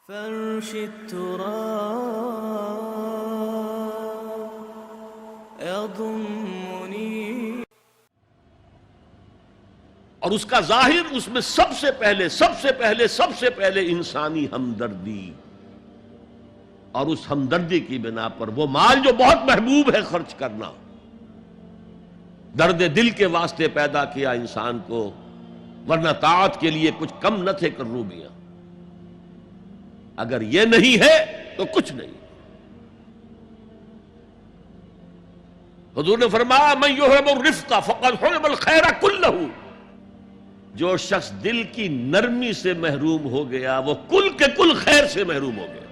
فرش التراب يضمني. اور اس کا ظاہر اس میں سب سے پہلے انسانی ہمدردی، اور اس ہمدردی کی بنا پر وہ مال جو بہت محبوب ہے خرچ کرنا، درد دل کے واسطے پیدا کیا انسان کو، ورنہ طاعت کے لیے کچھ کم نہ تھے کروبیاں. اگر یہ نہیں ہے تو کچھ نہیں. حضور نے فرمایا من یحرم الرفق فقد حرم الخیر کلہ. جو شخص دل کی نرمی سے محروم ہو گیا وہ کل کے کل خیر سے محروم ہو گیا.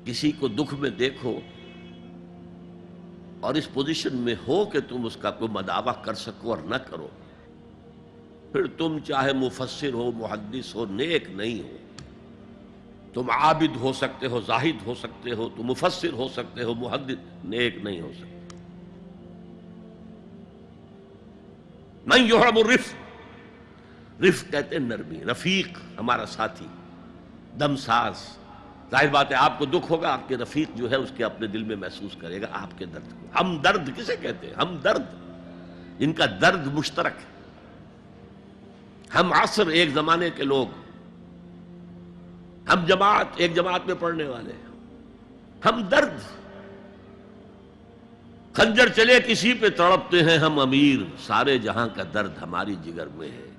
کسی کو دکھ میں دیکھو اور اس پوزیشن میں ہو کہ تم اس کا کوئی مداوع کر سکو اور نہ کرو، پھر تم چاہے مفسر ہو، محدث ہو، نیک نہیں ہو. تم عابد ہو سکتے ہو، زاہد ہو سکتے ہو، تم مفسر ہو سکتے ہو، محدث، نیک نہیں ہو سکتے. من یحرم الرفق، رفق کہتے ہیں نرمی، رفیق ہمارا ساتھی، دم ساز. ظاہر بات ہے آپ کو دکھ ہوگا، آپ کے رفیق جو ہے اس کے اپنے دل میں محسوس کرے گا آپ کے درد کو. ہم درد کسے کہتے ہیں؟ ہم درد، جن کا درد مشترک ہے. ہم عصر، ایک زمانے کے لوگ، ہم جماعت، ایک جماعت میں پڑھنے والے. ہم درد، خنجر چلے کسی پہ تڑپتے ہیں ہم امیر، سارے جہاں کا درد ہماری جگر میں ہے.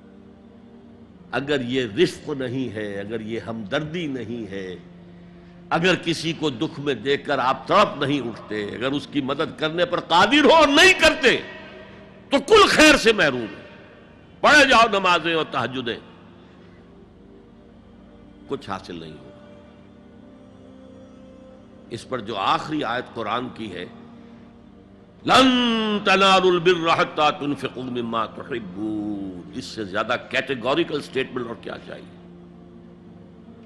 اگر یہ رفق نہیں ہے، اگر یہ ہمدردی نہیں ہے، اگر کسی کو دکھ میں دیکھ کر آپ تڑپ نہیں اٹھتے، اگر اس کی مدد کرنے پر قادر ہو اور نہیں کرتے تو کل خیر سے محروم ہے. پڑھے جاؤ نمازیں اور تہجدیں، کچھ حاصل نہیں ہوگا. اس پر جو آخری آیت قرآن کی ہے، لن تنالوا البر حتى تنفقوا مما تحبون، اس سے زیادہ کیٹیگوریکل سٹیٹمنٹ اور کیا چاہیے.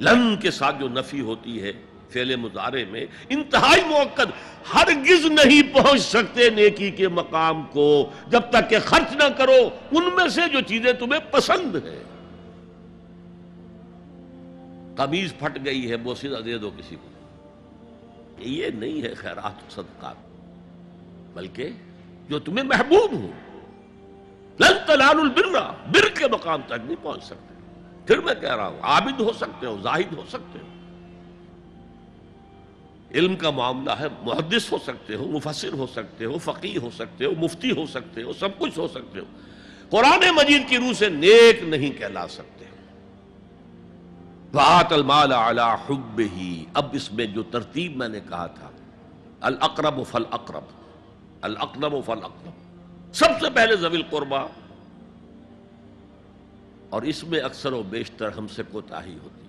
لن کے ساتھ جو نفی ہوتی ہے فعل مضارع میں، انتہائی مؤکد، ہرگز نہیں پہنچ سکتے نیکی کے مقام کو جب تک کہ خرچ نہ کرو ان میں سے جو چیزیں تمہیں پسند ہیں. قمیض پھٹ گئی ہے، بوسیدہ دے دو کسی کو، یہ نہیں ہے خیرات و صدقات، بلکہ جو تمہیں محبوب ہو. لن تنالوا البر، بر کے مقام تک نہیں پہنچ سکتے. پھر میں کہہ رہا ہوں، عابد ہو سکتے ہو، زاہد ہو سکتے ہو، علم کا معاملہ ہے، محدث ہو سکتے ہو، مفسر ہو سکتے ہو، فقیہ ہو سکتے ہو، مفتی ہو سکتے ہو، سب کچھ ہو سکتے ہو. قرآن مجید کی روح سے نیک نہیں کہلا سکتے. وَآتَ الْمَالَ عَلَى حُبِّهِ، اب اس میں جو ترتیب میں نے کہا تھا، الْأَقْرَبُ فَالْأَقْرَبُ، الْأَقْرَبُ فَالْأَقْرَبُ، سب سے پہلے ذوی القربیٰ. اور اس میں اکثر و بیشتر ہم سے کوتاہی ہوتی ہے.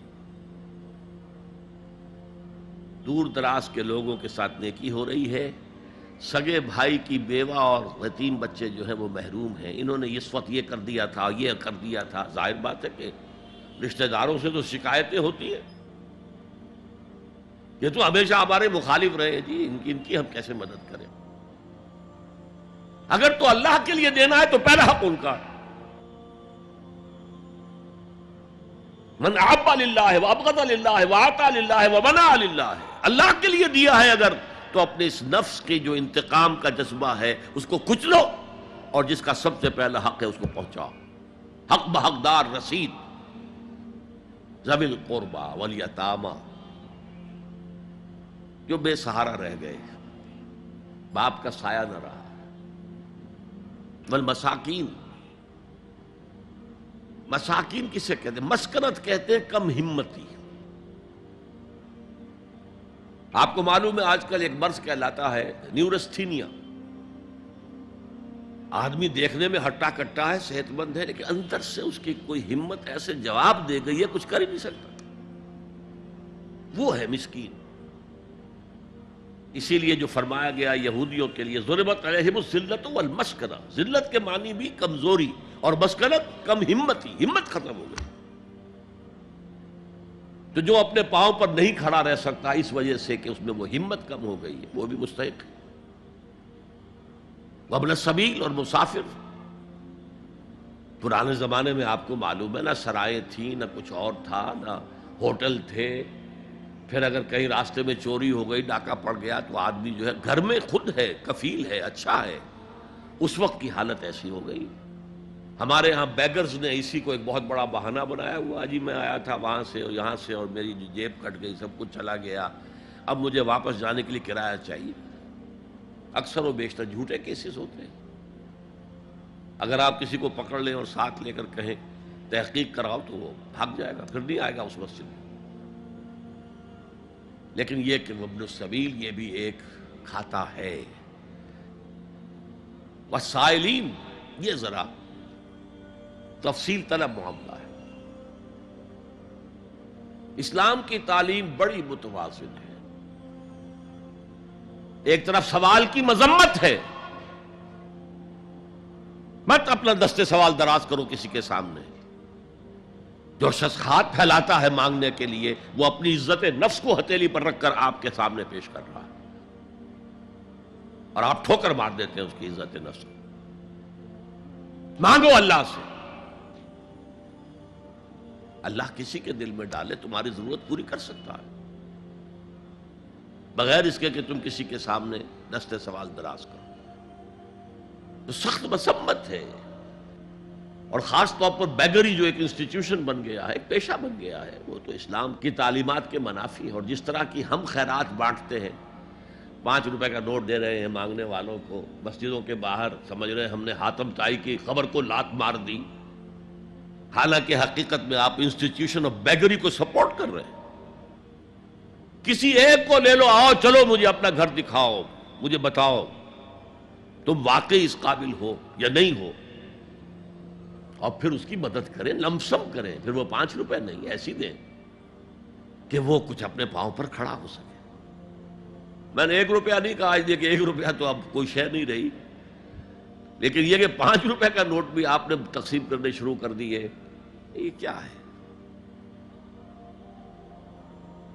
دور دراز کے لوگوں کے ساتھ نیکی ہو رہی ہے، سگے بھائی کی بیوہ اور یتیم بچے جو ہیں وہ محروم ہیں. انہوں نے اس وقت یہ کر دیا تھا، یہ کر دیا تھا. ظاہر بات ہے کہ رشتہ داروں سے تو شکایتیں ہوتی ہیں، یہ تو ہمیشہ ہمارے مخالف رہے ہیں جی، ان کی ہم کیسے مدد کریں. اگر تو اللہ کے لیے دینا ہے تو پہلا حق ان کا. من احب للہ وابغض للہ واعطى للہ ومنع للہ، اللہ کے لیے دیا ہے اگر تو اپنے اس نفس کی جو انتقام کا جذبہ ہے اس کو کچلو، اور جس کا سب سے پہلا حق ہے اس کو پہنچاؤ. حق بحقدار رسید، ذوی القربى والیتامى، جو بے سہارا رہ گئے، باپ کا سایہ نہ رہا. والمساکین، مساکین کسے کہتے ہیں؟ مسکنت کہتے ہیں کم ہمتی. آپ کو معلوم ہے آج کل ایک مرض کہلاتا ہے نیورستھینیا. آدمی دیکھنے میں ہٹا کٹا ہے، صحت مند ہے، لیکن اندر سے اس کی کوئی ہمت ایسے جواب دے گئی ہے کچھ کر ہی نہیں سکتا. وہ ہے مسکین. اسی لیے جو فرمایا گیا یہودیوں کے لیے، ضربت علیہم الذلۃ والمسکنہ، ذلت کے معنی بھی کمزوری، اور مسکنت کم ہمتی، ہمت ختم ہو گئی. تو جو اپنے پاؤں پر نہیں کھڑا رہ سکتا اس وجہ سے کہ اس میں وہ ہمت کم ہو گئی ہے، وہ بھی مستحق ہے. وابن السبیل، اور مسافر، پرانے زمانے میں آپ کو معلوم ہے نہ سرائیں تھیں، نہ کچھ اور تھا، نہ ہوٹل تھے. پھر اگر کہیں راستے میں چوری ہو گئی، ڈاکہ پڑ گیا، تو آدمی جو ہے گھر میں خود ہے، کفیل ہے، اچھا ہے. اس وقت کی حالت ایسی ہو گئی. ہمارے ہاں بیگرز نے اسی کو ایک بہت بڑا بہانہ بنایا ہوا، جی میں آیا تھا وہاں سے اور یہاں سے اور میری جیب کٹ گئی، سب کچھ چلا گیا، اب مجھے واپس جانے کے لیے کرایہ چاہیے. اکثر و بیشتر جھوٹے کیسز ہوتے ہیں. اگر آپ کسی کو پکڑ لیں اور ساتھ لے کر کہیں تحقیق کراؤ تو وہ بھاگ جائے گا، پھر نہیں آئے گا اس مسجد میں. لیکن یہ کہ ابن السبیل یہ بھی ایک کھاتا ہے. والسائلین یہ ذرا تفصیل طلب معاملہ ہے. اسلام کی تعلیم بڑی متوازن ہے. ایک طرف سوال کی مذمت ہے، مت اپنا دستے سوال دراز کرو کسی کے سامنے. جو شخص ہاتھ پھیلاتا ہے مانگنے کے لیے، وہ اپنی عزت نفس کو ہتھیلی پر رکھ کر آپ کے سامنے پیش کر رہا ہے، اور آپ ٹھوکر مار دیتے ہیں اس کی عزت نفس کو. مانگو اللہ سے. اللہ کسی کے دل میں ڈالے تمہاری ضرورت پوری کر سکتا ہے، بغیر اس کے کہ تم کسی کے سامنے دستے سوال دراز کرو. تو سخت مذمت ہے. اور خاص طور پر بیگری جو ایک انسٹیٹیوشن بن گیا ہے، ایک پیشہ بن گیا ہے، وہ تو اسلام کی تعلیمات کے منافی ہے. اور جس طرح کی ہم خیرات بانٹتے ہیں، 5 روپے کا نوٹ دے رہے ہیں مانگنے والوں کو، مسجدوں کے باہر سمجھ رہے ہیں ہم نے حاتم طائی کی خبر کو لات مار دی، حالانکہ حقیقت میں آپ انسٹیٹیوشن آف بیگری کو سپورٹ کر رہے ہیں. کسی ایک کو لے لو، آؤ چلو مجھے اپنا گھر دکھاؤ، مجھے بتاؤ تم واقعی اس قابل ہو یا نہیں ہو، اور پھر اس کی مدد کریں، لمسم کریں. پھر وہ 5 روپے نہیں ایسی دیں کہ وہ کچھ اپنے پاؤں پر کھڑا ہو سکے. میں نے 1 روپیہ نہیں کہا اس لیے کہ 1 روپیہ تو اب کوئی شے نہیں رہی، لیکن یہ کہ 5 روپے کا نوٹ بھی آپ نے تقسیم کرنے شروع کر دیے، یہ کیا ہے؟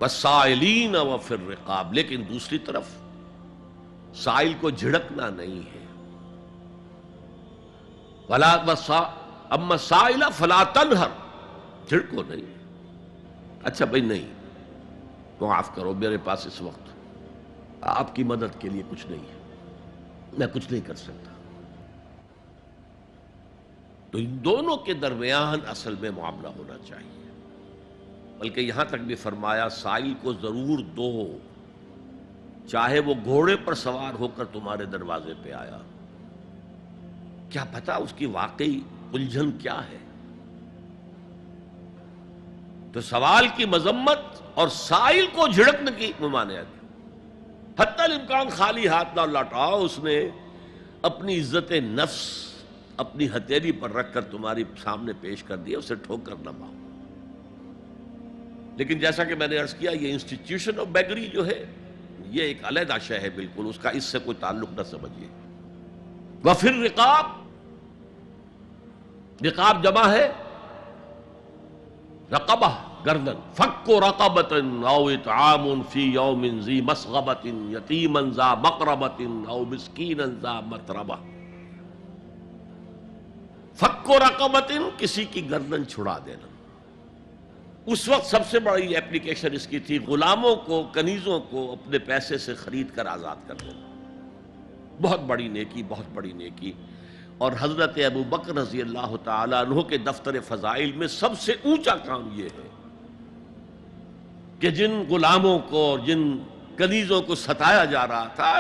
والسائلین وفی الرقاب. لیکن دوسری طرف سائل کو جھڑکنا نہیں ہے. اما السائل فلا تنہر، جھڑکو نہیں. اچھا بھائی نہیں، معاف کرو، میرے پاس اس وقت آپ کی مدد کے لیے کچھ نہیں ہے، میں کچھ نہیں کر سکتا. تو ان دونوں کے درمیان اصل میں معاملہ ہونا چاہیے. بلکہ یہاں تک بھی فرمایا سائل کو ضرور دو، چاہے وہ گھوڑے پر سوار ہو کر تمہارے دروازے پہ آیا. کیا پتا اس کی واقعی الجھن کیا ہے. تو سوال کی مذمت اور سائل کو جھڑکنے کی ممانعت. حتی الامکان خالی ہاتھ نہ لوٹاؤ. اس نے اپنی عزت نفس اپنی ہتھیلی پر رکھ کر تمہاری سامنے پیش کر دیا، اسے ٹھوکر نہ مارو. لیکن جیسا کہ میں نے عرض کیا، یہ انسٹیٹیوشن آف بیگری جو ہے یہ ایک علیحدہ شے ہے بالکل، اس کا اس سے کوئی تعلق نہ سمجھیے. وفی الرقاب، رقاب جمع ہے رقبہ، گردن. فک رقبۃ او اطعام فی یوم ذی مسغبۃ یتیما ذا مقربۃ او مسکینا ذا متربہ. فک رقبۃ، کسی کی گردن چھڑا دینا. اس وقت سب سے بڑی اپلیکیشن اس کی تھی غلاموں کو، کنیزوں کو اپنے پیسے سے خرید کر آزاد کر دینا. بہت بڑی نیکی، بہت بڑی نیکی. اور حضرت ابو بکر رضی اللہ تعالیٰ عنہ کے دفتر فضائل میں سب سے اونچا کام یہ ہے کہ جن غلاموں کو اور جن کنیزوں کو ستایا جا رہا تھا،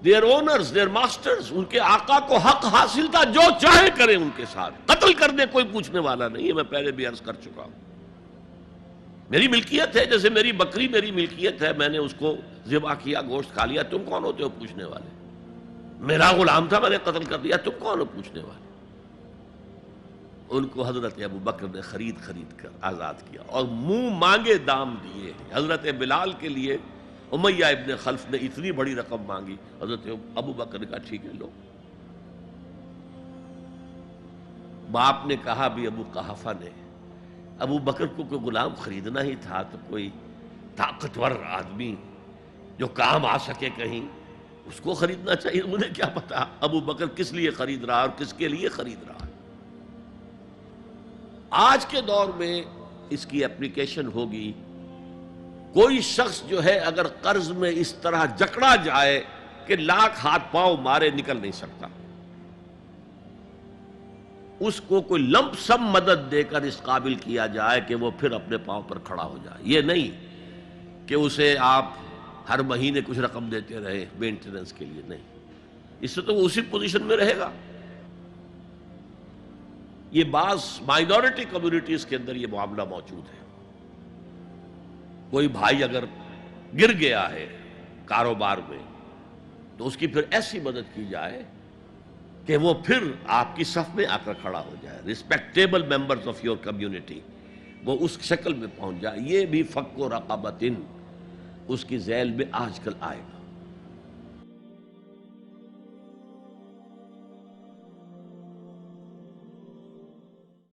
دیئر اونرز، دیئر ماسٹرز، ان کے آقا کو حق حاصل تھا، جو چاہے کریں ان کے ساتھ، قتل کر دے، کوئی پوچھنے والا نہیں ہے. میں پہلے بھی عرض کر چکا ہوں، میری ملکیت ہے، جیسے میری بکری میری ملکیت ہے، میں نے اس کو ذبح کیا، گوشت کھا لیا، تم کون ہوتے ہو پوچھنے والے؟ میرا غلام تھا، میں نے قتل کر دیا، تم کون ہو پوچھنے والے؟ ان کو حضرت ابو بکر نے خرید کر آزاد کیا اور منہ مانگے دام دیے. حضرت بلال کے لیے امیہ ابن خلف نے اتنی بڑی رقم مانگی، حضرت ابو بکر نے کہا ٹھیک ہے لو. باپ نے کہا بھی، ابو قحافہ نے، ابو بکر کو کوئی غلام خریدنا ہی تھا تو کوئی طاقتور آدمی جو کام آ سکے کہیں، اس کو خریدنا چاہیے. مجھے کیا پتا ابو بکر کس لیے خرید رہا اور کس کے لیے خرید رہا. آج کے دور میں اس کی اپلیکیشن ہوگی، کوئی شخص جو ہے اگر قرض میں اس طرح جکڑا جائے کہ لاکھ ہاتھ پاؤں مارے نکل نہیں سکتا، اس کو کوئی لمپ سم مدد دے کر اس قابل کیا جائے کہ وہ پھر اپنے پاؤں پر کھڑا ہو جائے. یہ نہیں کہ اسے آپ ہر مہینے کچھ رقم دیتے رہے مینٹیننس کے لیے، نہیں، اس سے تو وہ اسی پوزیشن میں رہے گا. یہ بعض مائنورٹی کمیونٹیز کے اندر یہ معاملہ موجود ہے. کوئی بھائی اگر گر گیا ہے کاروبار میں تو اس کی پھر ایسی مدد کی جائے کہ وہ پھر آپ کی صف میں آ کر کھڑا ہو جائے، respectable members of your community, وہ اس شکل میں پہنچ جائے. یہ بھی فک و رقبتن اس کی ذیل میں آج کل آئے گا.